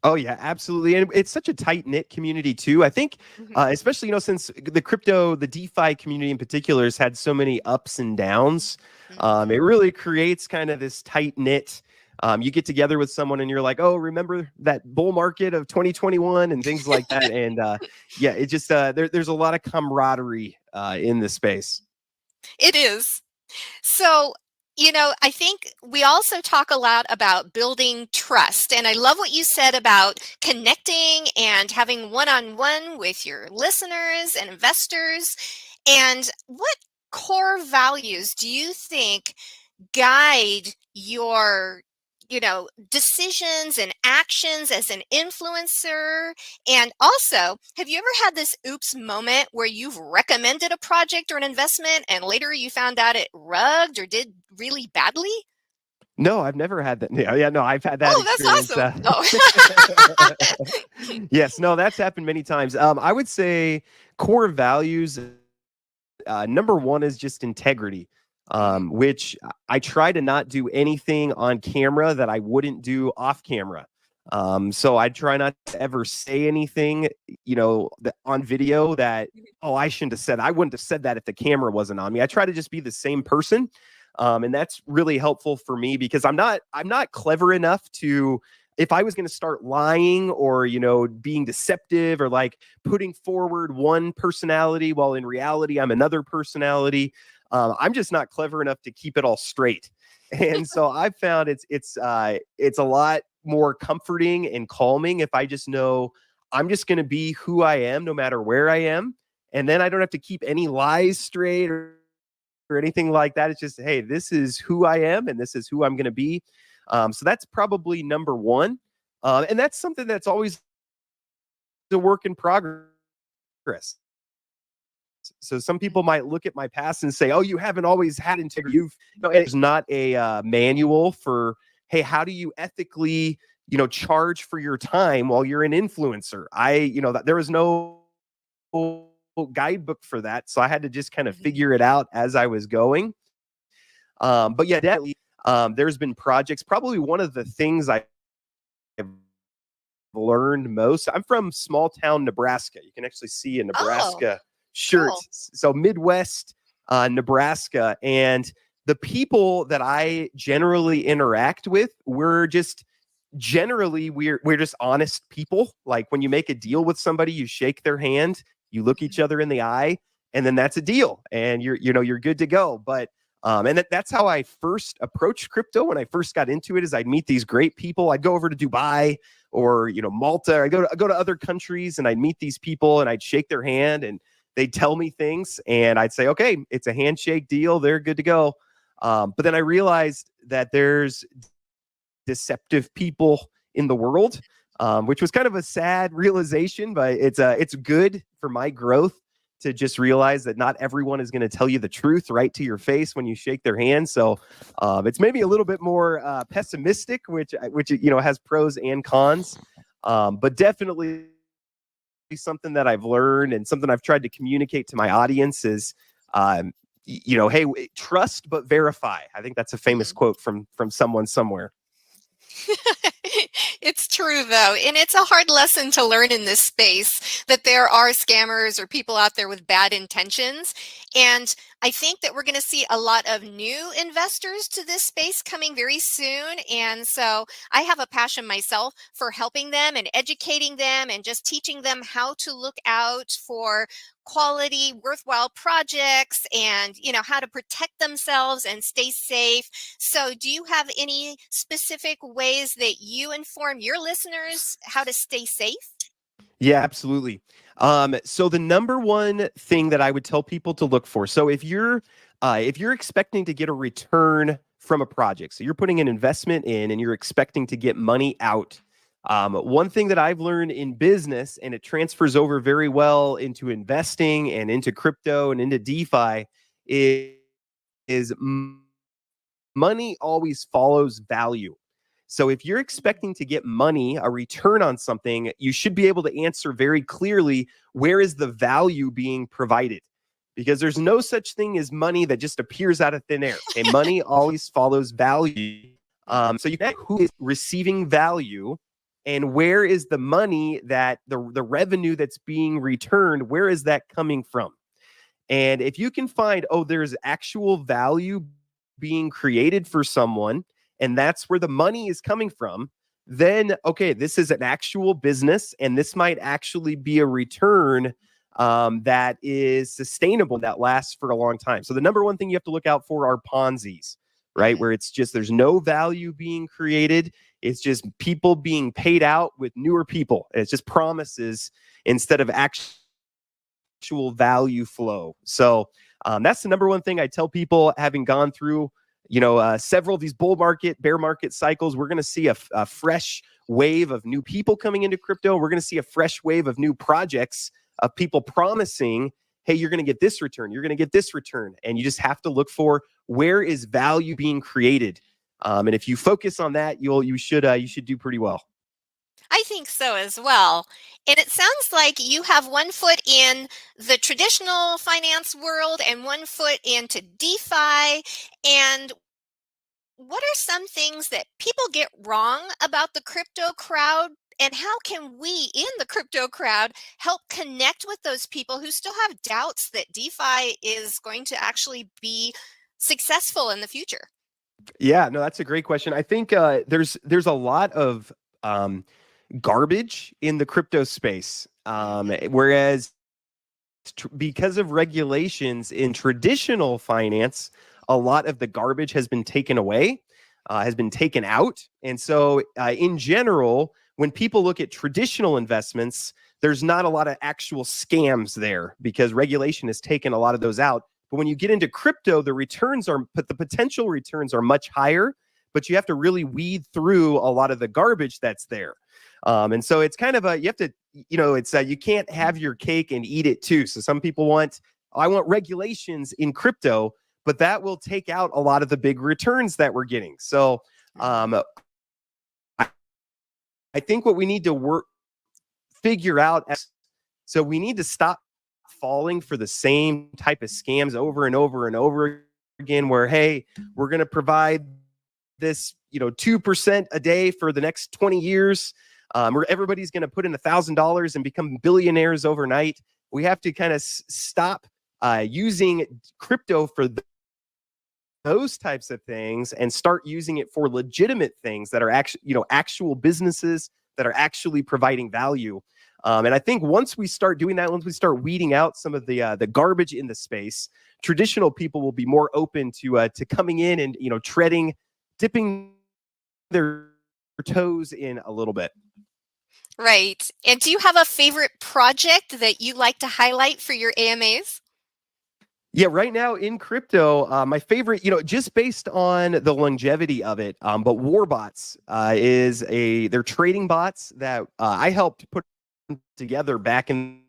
Oh yeah, absolutely. And it's such a tight knit community too. I think, especially, since the DeFi community in particular has had so many ups and downs, it really creates kind of this tight knit. You get together with someone and you're like, oh, remember that bull market of 2021 and things like that. And yeah, it just there's a lot of camaraderie in the space. It is. So, I think we also talk a lot about building trust. And I love what you said about connecting and having one-on-one with your listeners and investors. And what core values do you think guide your decisions and actions as an influencer? And also, have you ever had this oops moment where you've recommended a project or an investment and later you found out it rugged or did really badly? No, I've never had that. Yeah, no, I've had that experience. Yes, no, that's happened many times. I would say core values, number one is just integrity. Which I try to not do anything on camera that I wouldn't do off camera. So I try not to ever say anything, on video that, oh, I wouldn't have said that if the camera wasn't on me. I try to just be the same person. And that's really helpful for me because I'm not clever enough to, if I was going to start lying or, being deceptive or like putting forward one personality while in reality I'm another personality. I'm just not clever enough to keep it all straight. And so I've found it's a lot more comforting and calming if I just know I'm just going to be who I am no matter where I am. And then I don't have to keep any lies straight or anything like that. It's just, hey, this is who I am and this is who I'm going to be. So that's probably number one. And that's something that's always a work in progress. So some people might look at my past and say, oh, you haven't always had integrity. It's not a manual for, hey, how do you ethically, charge for your time while you're an influencer? There was no guidebook for that. So I had to just kind of figure it out as I was going. But yeah, definitely, there's been projects. Probably one of the things I have learned most. I'm from small town Nebraska. You can actually see a Nebraska shirt. Cool. So Midwest, Nebraska, and the people that I generally interact with, we're just honest people. Like when you make a deal with somebody, you shake their hand, you look each other in the eye, and then that's a deal, and you're good to go. But that's how I first approached crypto when I first got into it. Is I'd meet these great people. I'd go over to Dubai or Malta. I go to other countries, and I'd meet these people, and I'd shake their hand, and they'd tell me things, and I'd say, okay, it's a handshake deal. They're good to go. But then I realized that there's deceptive people in the world, which was kind of a sad realization, but it's good for my growth to just realize that not everyone is going to tell you the truth right to your face when you shake their hand. So it's maybe a little bit more pessimistic, which has pros and cons, but definitely something that I've learned and something I've tried to communicate to my audience is, hey, trust but verify. I think that's a famous quote from someone somewhere. It's true, though, and it's a hard lesson to learn in this space that there are scammers or people out there with bad intentions. And I think that we're going to see a lot of new investors to this space coming very soon. And so I have a passion myself for helping them and educating them and just teaching them how to look out for quality, worthwhile projects and, how to protect themselves and stay safe. So do you have any specific ways that you inform your listeners how to stay safe? Yeah, absolutely. So the number one thing that I would tell people to look for, so if you're expecting to get a return from a project, so you're putting an investment in and you're expecting to get money out, one thing that I've learned in business, and it transfers over very well into investing and into crypto and into DeFi, is money always follows value. So if you're expecting to get money, a return on something, you should be able to answer very clearly, where is the value being provided? Because there's no such thing as money that just appears out of thin air. Okay, money always follows value. So you know who is receiving value, and where is the money that the revenue that's being returned, where is that coming from? And if you can find, there's actual value being created for someone, and that's where the money is coming from, then, okay, this is an actual business, and this might actually be a return that is sustainable, that lasts for a long time. So the number one thing you have to look out for are Ponzi's, right? Where it's just, there's no value being created. It's just people being paid out with newer people. It's just promises instead of actual value flow. So that's the number one thing I tell people, having gone through several of these bull market, bear market cycles. We're going to see a fresh wave of new people coming into crypto. We're going to see a fresh wave of new projects of people promising, hey, you're going to get this return. You're going to get this return. And you just have to look for, where is value being created? And if you focus on that, you should do pretty well. I think so as well. And it sounds like you have one foot in the traditional finance world and one foot into DeFi. And what are some things that people get wrong about the crypto crowd? And how can we in the crypto crowd help connect with those people who still have doubts that DeFi is going to actually be successful in the future? Yeah, no, that's a great question. I think there's a lot of garbage in the crypto space, whereas because of regulations in traditional finance, a lot of the garbage has been taken away, has been taken out. And so in general, when people look at traditional investments, there's not a lot of actual scams there because regulation has taken a lot of those out. But when you get into crypto, the potential returns are much higher, but you have to really weed through a lot of the garbage that's there. And so it's kind of you have to, you can't have your cake and eat it too. So some people I want regulations in crypto, but that will take out a lot of the big returns that we're getting. So I think what we need to figure out, so we need to stop falling for the same type of scams over and over and over again, where, hey, we're going to provide this, 2% a day for the next 20 years. Where everybody's going to put in $1,000 and become billionaires overnight. We have to kind of stop using crypto for those types of things and start using it for legitimate things that are actually, actual businesses that are actually providing value. And I think once we start doing that, once we start weeding out some of the garbage in the space, traditional people will be more open to coming in and dipping their toes in a little bit. Right. And do you have a favorite project that you like to highlight for your AMAs? Yeah, right now in crypto, my favorite, just based on the longevity of it, but Warbots they're trading bots that I helped put together back in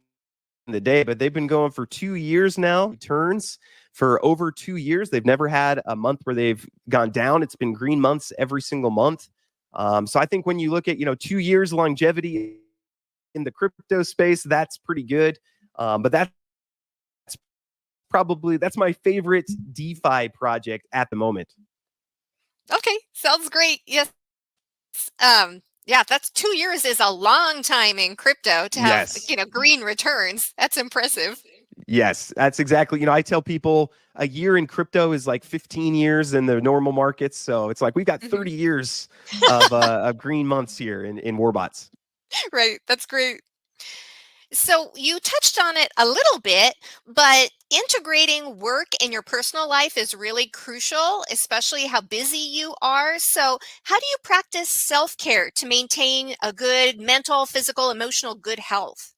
the day, but they've been going for 2 years now, returns for over 2 years. They've never had a month where they've gone down. It's been green months every single month. So I think when you look at, 2 years longevity in the crypto space, that's pretty good. But that's my favorite DeFi project at the moment. Okay, sounds great. Yes. Yeah, that's 2 years is a long time in crypto to have, green returns. That's impressive. Yes, that's exactly. I tell people a year in crypto is like 15 years in the normal markets. So it's like we've got 30 years of green months here in Warbots. Right. That's great. So you touched on it a little bit, but integrating work and your personal life is really crucial, especially how busy you are. So how do you practice self-care to maintain a good mental, physical, emotional, good health?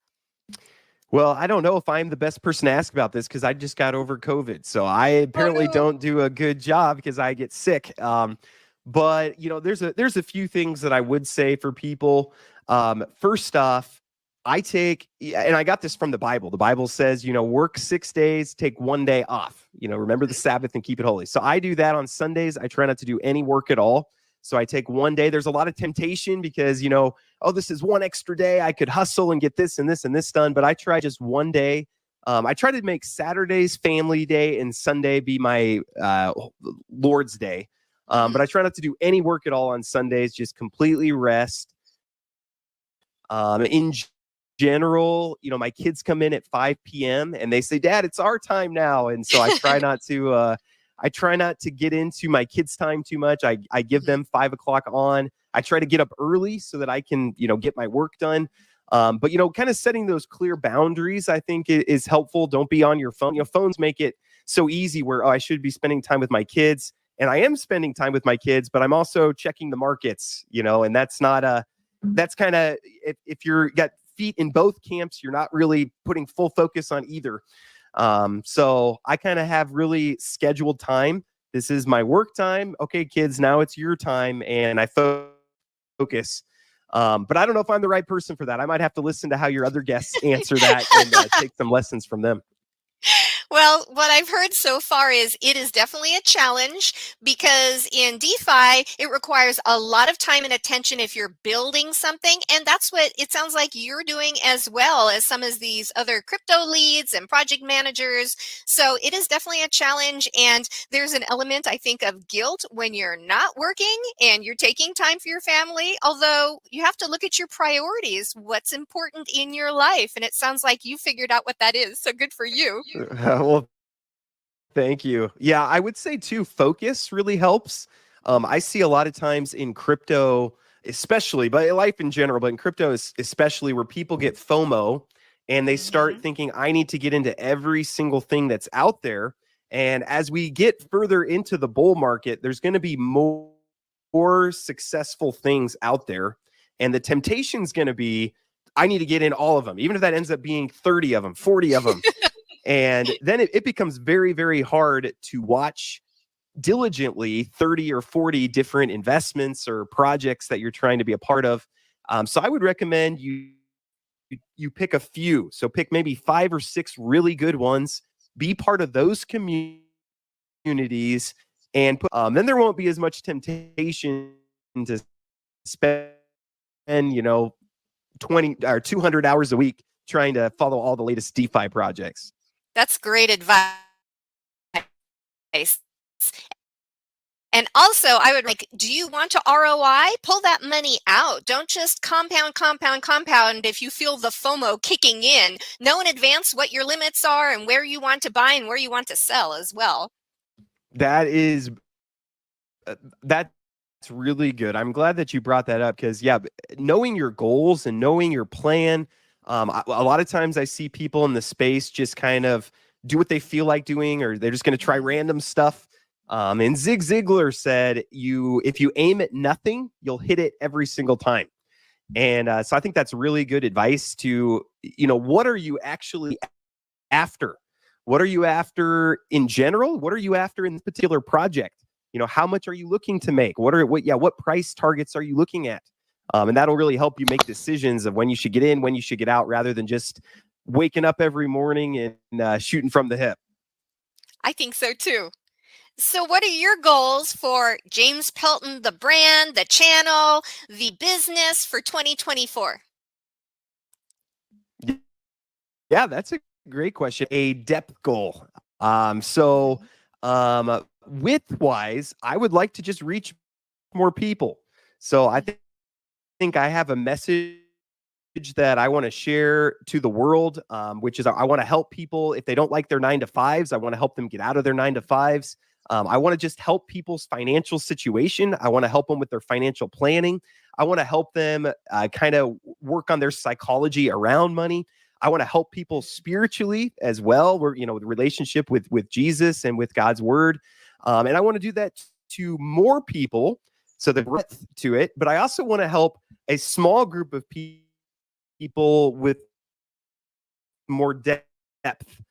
Well, I don't know if I'm the best person to ask about this because I just got over COVID. So I apparently don't do a good job because I get sick. But there's a few things that I would say for people. First off, and I got this from the Bible. The Bible says, work 6 days, take 1 day off. Remember the Sabbath and keep it holy. So I do that on Sundays. I try not to do any work at all. So I take 1 day. There's a lot of temptation because, this is one extra day. I could hustle and get this and this and this done. But I try just 1 day. I try to make Saturdays family day and Sunday be my Lord's day. But I try not to do any work at all on Sundays, just completely rest. In general, my kids come in at 5 p.m. and they say, "Dad, it's our time now." And so I try not to get into my kids' time too much. I give them 5 o'clock on. I try to get up early so that I can, get my work done. But kind of setting those clear boundaries, I think is helpful. Don't be on your phone. Phones make it so easy where I should be spending time with my kids. And I am spending time with my kids, but I'm also checking the markets, and that's kind of, if you're got feet in both camps, you're not really putting full focus on either. So I kind of have really scheduled time. This is my work time. Okay, kids, now it's your time. And I focus. But I don't know if I'm the right person for that. I might have to listen to how your other guests answer that and take some lessons from them. Well, what I've heard so far is it is definitely a challenge because in DeFi, it requires a lot of time and attention if you're building something. And that's what it sounds like you're doing as well as some of these other crypto leads and project managers. So it is definitely a challenge. And there's an element, I think, of guilt when you're not working and you're taking time for your family. Although you have to look at your priorities, what's important in your life. And it sounds like you figured out what that is. So good for you. Well, thank you. Yeah, I would say too, focus really helps. I see a lot of times in crypto, especially, but life in general, but in crypto especially, where people get FOMO and they start thinking, I need to get into every single thing that's out there. And as we get further into the bull market, there's going to be more successful things out there. And the temptation is going to be, I need to get in all of them, even if that ends up being 30 of them, 40 of them. And then it becomes very, very hard to watch diligently 30 or 40 different investments or projects that you're trying to be a part of. So I would recommend you pick a few. So pick maybe 5 or 6 really good ones, be part of those communities, and then there won't be as much temptation to spend, 20 or 200 hours a week trying to follow all the latest DeFi projects. That's great advice. And also, I would like, do you want to ROI? Pull that money out. Don't just compound, compound, compound if you feel the FOMO kicking in. Know in advance what your limits are and where you want to buy and where you want to sell as well. That is that's really good. I'm glad that you brought that up because, yeah, knowing your goals and knowing your plan. A lot of times I see people in the space just kind of do what they feel like doing, or they're just going to try random stuff. And Zig Ziglar said, if you aim at nothing, you'll hit it every single time. And so I think that's really good advice to, what are you actually after? What are you after in general? What are you after in this particular project? How much are you looking to make? What price targets are you looking at? And that'll really help you make decisions of when you should get in, when you should get out, rather than just waking up every morning and shooting from the hip. I think so too. So what are your goals for James Pelton, the brand, the channel, the business for 2024? Yeah, that's a great question. A depth goal. Width-wise, I would like to just reach more people. So I think I have a message that I want to share to the world, which is I want to help people. If they don't like their 9-to-5s, I want to help them get out of their 9-to-5s. I want to just help people's financial situation. I want to help them with their financial planning. I want to help them kind of work on their psychology around money. I want to help people spiritually as well. We're, the relationship with Jesus and with God's word. And I want to do that to more people, so the breadth to it. But I also want to help a small group of people with more depth.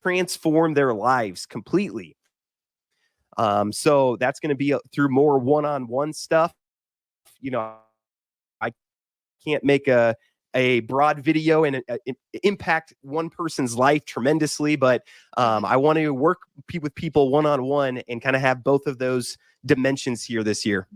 Transform their lives completely. So that's going to be through more one-on-one stuff. I can't make a broad video and impact one person's life tremendously, but I want to work with people one-on-one and kind of have both of those dimensions here this year.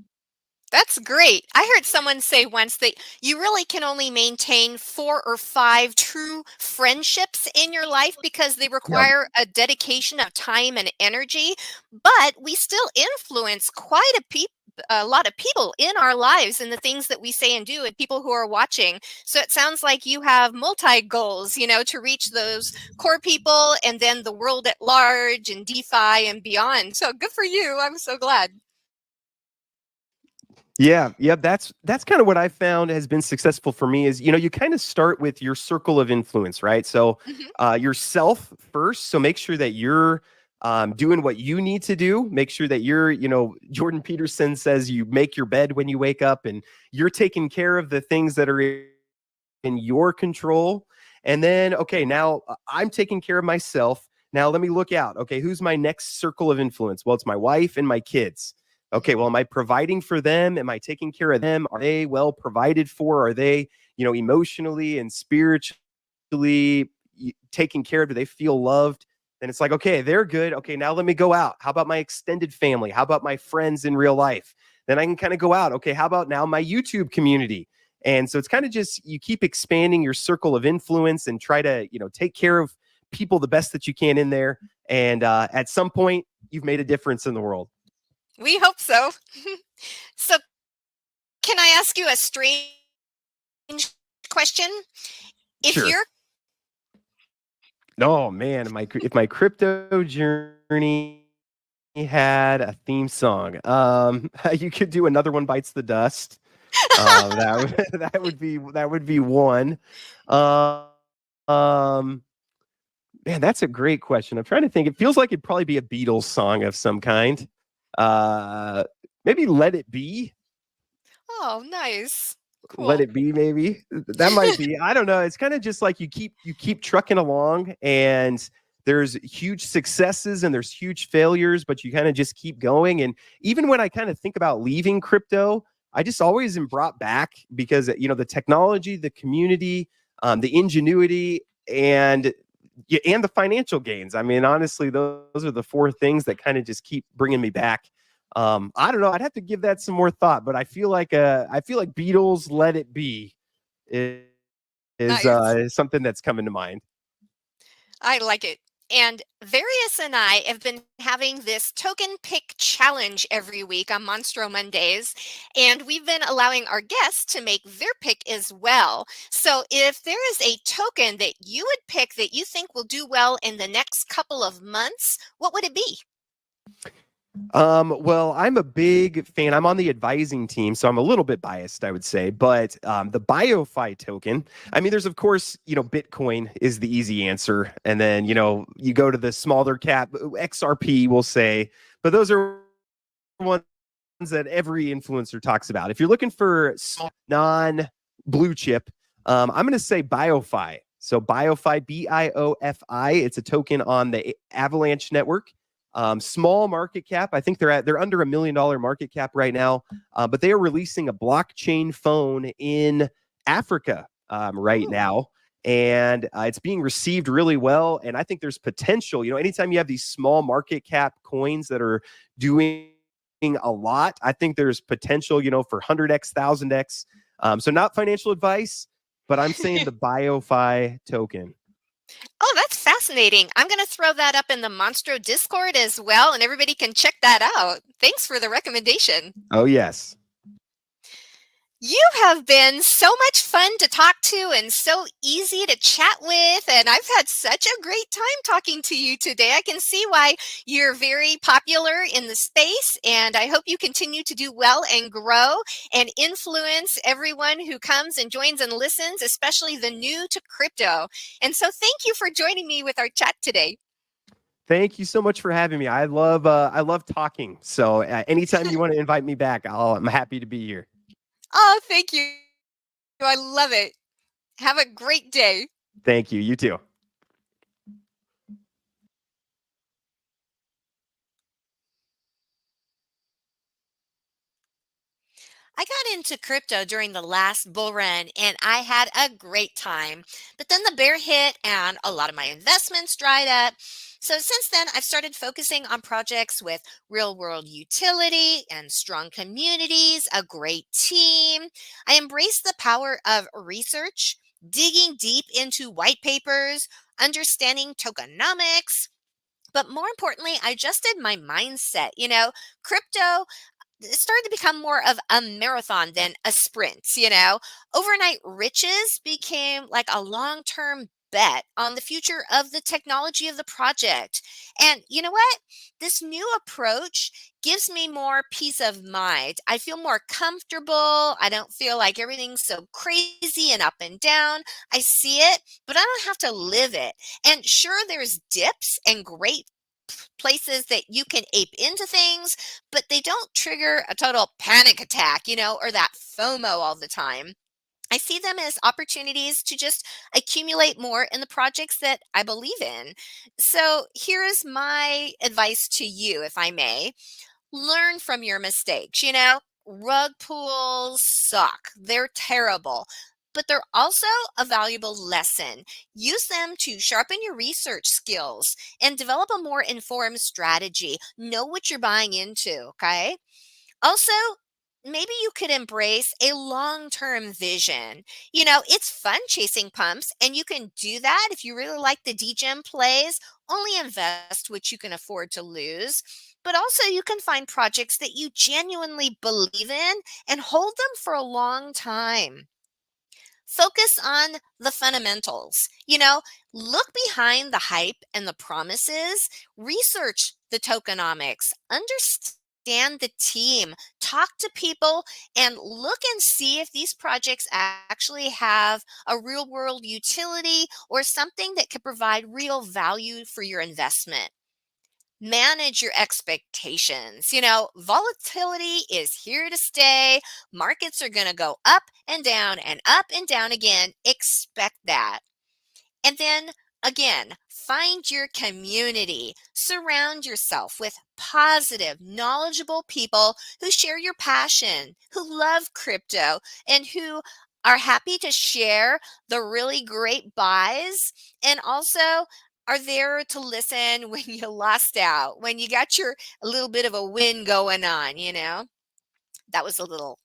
That's great. I heard someone say once that you really can only maintain 4 or 5 true friendships in your life because they require a dedication of time and energy, but we still influence quite a lot of people in our lives and the things that we say and do and people who are watching. So it sounds like you have multi goals, to reach those core people and then the world at large and DeFi and beyond. So good for you. I'm so glad. Yeah. That's kind of what I found has been successful for me is, you kind of start with your circle of influence, right? So yourself first. So make sure that you're doing what you need to do. Make sure that you're, Jordan Peterson says you make your bed when you wake up and you're taking care of the things that are in your control. And then, okay, now I'm taking care of myself. Now let me look out. Okay, who's my next circle of influence? Well, it's my wife and my kids. Okay, well, am I providing for them? Am I taking care of them? Are they well provided for? Are they, emotionally and spiritually taken care of? Do they feel loved? Then it's like, okay, they're good. Okay, now let me go out. How about my extended family? How about my friends in real life? Then I can kind of go out. Okay, how about now my YouTube community? And so it's kind of just, you keep expanding your circle of influence and try to, take care of people the best that you can in there. And at some point, you've made a difference in the world. We hope so. So can I ask you a strange question? Sure. Oh man, if my crypto journey had a theme song, you could do Another One Bites the Dust. That would be one. Man, that's a great question. I'm trying to think. It feels like it'd probably be a Beatles song of some kind. Maybe Let It Be. Oh, nice. Cool. Let It Be, maybe. That might be. I don't know. It's kind of just like you keep trucking along, and there's huge successes and there's huge failures, but you kind of just keep going. And even when I kind of think about leaving crypto, I just always am brought back because, the technology, the community, the ingenuity, and the financial gains. I mean, honestly, those are the 4 things that kind of just keep bringing me back. I don't know. I'd have to give that some more thought, but I feel like Beatles Let It Be is nice. Something that's coming to mind. I like it. And Various and I have been having this token pick challenge every week on Monstro Mondays, and we've been allowing our guests to make their pick as well. So if there is a token that you would pick that you think will do well in the next couple of months, what would it be? Well, I'm a big fan. I'm on the advising team, so I'm a little bit biased, I would say. But the BioFi token, I mean, there's of course, Bitcoin is the easy answer, and then you go to the smaller cap XRP, we'll say, but those are ones that every influencer talks about. If you're looking for non-blue chip, I'm going to say BioFi. So BioFi, BIOFI. It's a token on the Avalanche network. Small market cap. I think they're under $1 million market cap right now, but they are releasing a blockchain phone in Africa right now, and it's being received really well. And I think there's potential. Anytime you have these small market cap coins that are doing a lot, I think there's potential. For 100x, 1000x. So not financial advice, but I'm saying the BioFi token. Oh, that's fascinating. I'm going to throw that up in the Monstro Discord as well, and everybody can check that out. Thanks for the recommendation. Oh, yes. You have been so much fun to talk to and so easy to chat with, and I've had such a great time talking to you today. I can see why you're very popular in the space, and I hope you continue to do well and grow and influence everyone who comes and joins and listens, especially the new to crypto. And so thank you for joining me with our chat today. Thank you so much for having me. I love talking. So anytime you want to invite me back, I'm happy to be here. Oh, thank you. I love it. Have a great day. Thank you. You too. I got into crypto during the last bull run and I had a great time. But then the bear hit and a lot of my investments dried up. So since then, I've started focusing on projects with real world utility and strong communities, a great team. I embrace the power of research, digging deep into white papers, understanding tokenomics. But more importantly, I adjusted my mindset. Crypto it started to become more of a marathon than a sprint. Overnight riches became like a long-term bet on the future of the technology of the project. And you know what? This new approach gives me more peace of mind. I feel more comfortable. I don't feel like everything's so crazy and up and down. I see it, but I don't have to live it. And sure, there's dips and great places that you can ape into things, but they don't trigger a total panic attack, or that FOMO all the time. I see them as opportunities to just accumulate more in the projects that I believe in. So here is my advice to you, if I may. Learn from your mistakes. Rug pulls suck. They're terrible. But they're also a valuable lesson. Use them to sharpen your research skills and develop a more informed strategy. Know what you're buying into, okay? Also, maybe you could embrace a long-term vision. It's fun chasing pumps, and you can do that if you really like the DGEM plays. Only invest what you can afford to lose. But also, you can find projects that you genuinely believe in and hold them for a long time. Focus on the fundamentals. Look behind the hype and the promises. Research the tokenomics. Understand the team. Talk to people and look and see if these projects actually have a real world utility or something that could provide real value for your investment. Manage your expectations. Volatility is here to stay. Markets are going to go up and down and up and down again. Expect that. And then again, find your community. Surround yourself with positive, knowledgeable people who share your passion, who love crypto, and who are happy to share the really great buys and also are there to listen when you lost out, when you got a little bit of a win going on. That was a little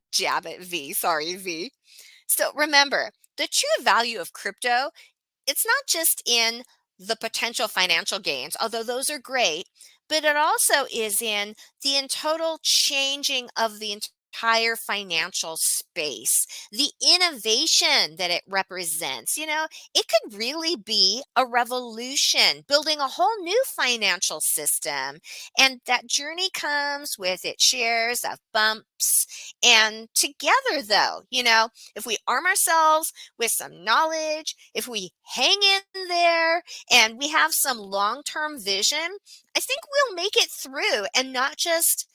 jab at V. Sorry, V. So remember, the true value of crypto, it's not just in the potential financial gains, although those are great, but it also is in the in total changing of the entire financial space, the innovation that it represents. It could really be a revolution, building a whole new financial system. And that journey comes with its shares of bumps. And together, though, if we arm ourselves with some knowledge, if we hang in there and we have some long-term vision, I think we'll make it through and not just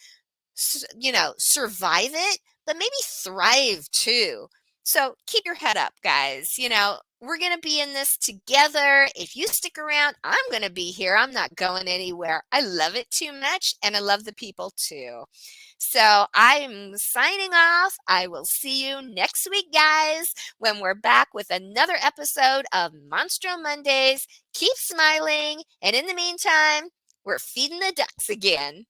survive it, but maybe thrive too. So keep your head up, guys. We're going to be in this together. If you stick around, I'm going to be here. I'm not going anywhere. I love it too much, and I love the people too. So I'm signing off. I will see you next week, guys, when we're back with another episode of Monstro Mondayz. Keep smiling. And in the meantime, we're feeding the ducks again.